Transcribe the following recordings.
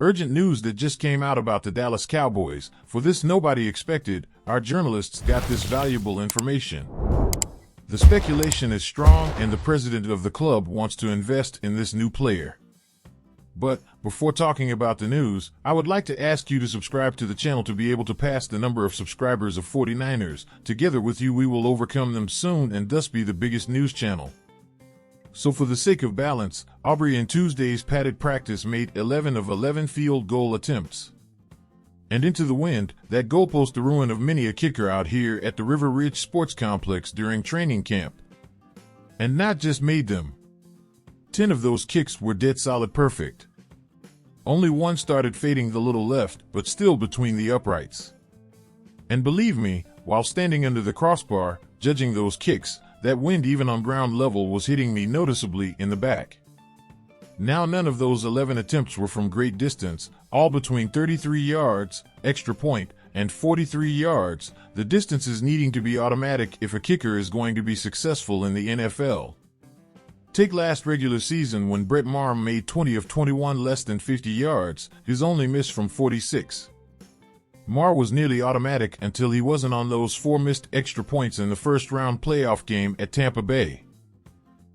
Urgent news that just came out about the Dallas Cowboys. For this nobody expected, our journalists got this valuable information. The speculation is strong and the president of the club wants to invest in this new player. But before talking about the news, I would like to ask you to subscribe to the channel to be able to pass the number of subscribers of 49ers. Together with you we will overcome them soon and thus be the biggest news channel. So for the sake of balance, Aubrey in Tuesday's padded practice made 11 of 11 field goal attempts. And into the wind, that goalpost the ruin of many a kicker out here at the River Ridge Sports Complex during training camp. And not just made them. 10 of those kicks were dead solid perfect. Only one started fading the little left, but still between the uprights. And believe me, while standing under the crossbar, judging those kicks, that wind even on ground level was hitting me noticeably in the back. Now none of those 11 attempts were from great distance, all between 33 yards, extra point, and 43 yards, the distances needing to be automatic if a kicker is going to be successful in the NFL. Take last regular season when Brett Maher made 20 of 21 less than 50 yards, his only miss from 46. Maher was nearly automatic until he wasn't on those 4 missed extra points in the first-round playoff game at Tampa Bay.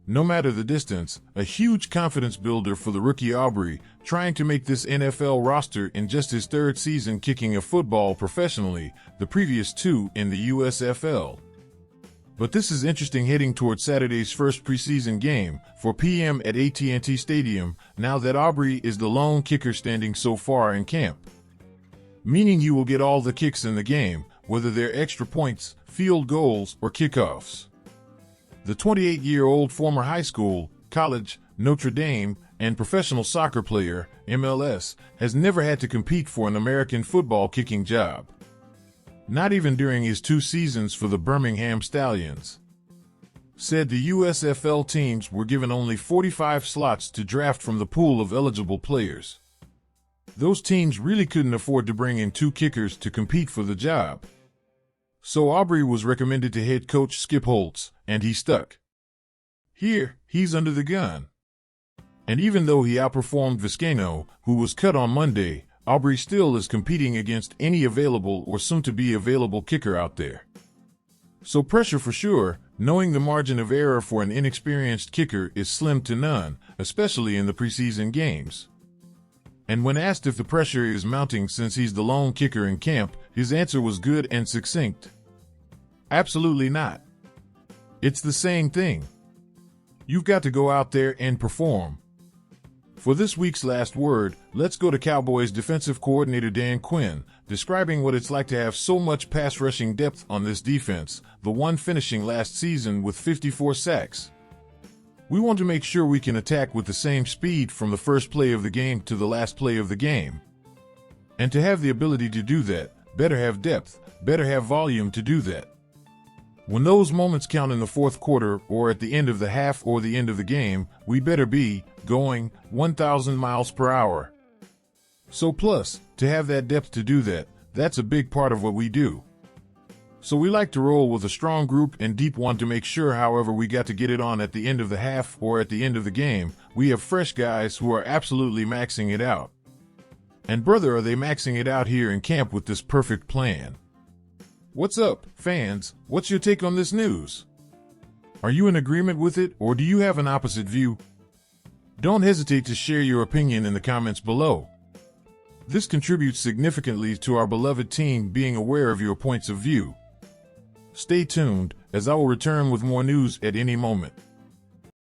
No matter the distance, a huge confidence builder for the rookie Aubrey, trying to make this NFL roster in just his 3rd season kicking a football professionally, the previous 2 in the USFL. But this is interesting heading toward Saturday's first preseason game, 4 p.m. at AT&T Stadium, now that Aubrey is the lone kicker standing so far in camp. Meaning you will get all the kicks in the game, whether they're extra points, field goals, or kickoffs. The 28-year-old former high school, college, Notre Dame, and professional soccer player, MLS, has never had to compete for an American football kicking job. Not even during his 2 seasons for the Birmingham Stallions. Said the USFL teams were given only 45 slots to draft from the pool of eligible players. Those teams really couldn't afford to bring in 2 kickers to compete for the job. So Aubrey was recommended to head coach Skip Holtz, and he stuck. Here, he's under the gun. And even though he outperformed Vizcaino, who was cut on Monday, Aubrey still is competing against any available or soon-to-be available kicker out there. So pressure for sure, knowing the margin of error for an inexperienced kicker is slim to none, especially in the preseason games. And when asked if the pressure is mounting since he's the lone kicker in camp, his answer was good and succinct. Absolutely not. It's the same thing. You've got to go out there and perform. For this week's last word, let's go to Cowboys defensive coordinator Dan Quinn, describing what it's like to have so much pass rushing depth on this defense, the one finishing last season with 54 sacks. We want to make sure we can attack with the same speed from the first play of the game to the last play of the game. And to have the ability to do that, better have depth, better have volume to do that. When those moments count in the 4th quarter or at the end of the half or the end of the game, we better be going 1,000 miles per hour. So plus, to have that depth to do that, that's a big part of what we do. So we like to roll with a strong group and deep one to make sure however we got to get it on at the end of the half or at the end of the game, we have fresh guys who are absolutely maxing it out. And brother are they maxing it out here in camp with this perfect plan. What's up, fans? What's your take on this news? Are you in agreement with it or do you have an opposite view? Don't hesitate to share your opinion in the comments below. This contributes significantly to our beloved team being aware of your points of view. Stay tuned, as I will return with more news at any moment.